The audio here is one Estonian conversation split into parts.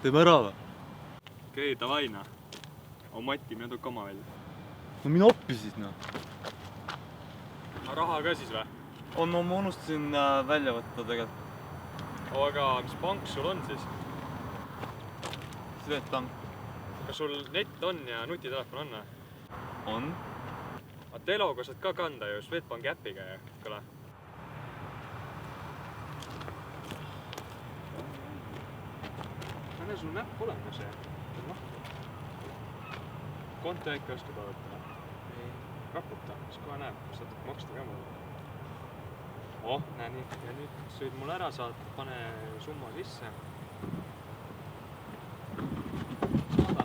teeme ära või? Okei, davai noh. On Mati, mine too kama välja. No mine appi siis noh. Raha ka siis või? Ma unustasin välja võtta tegelikult. Aga mis pank sul on siis? Swedbank. Kas sul net on ja nutitelefon on või? On? Aga Teloga saad ka kanda ju Swedbanki äpiga ju, kule. Näe sul näpp olemas ja. Konto äkki oskad vaadata? Ei. Raputa, siis kohe näeb, saad maksta ka mulle. Näe nii. Ja nüüd sõid mulle ära saata, pane summa sisse. Saada.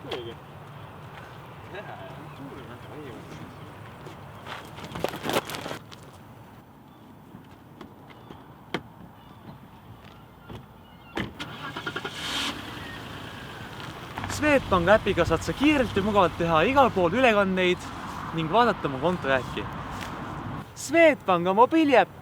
Kuigi. Tuuri väga õivad. Swedbank äpiga saad sa kiirelt ja mugavalt teha igal pool ülekandeid ning vaadata mu kontojääki. Swedbank on mobiiliäpp.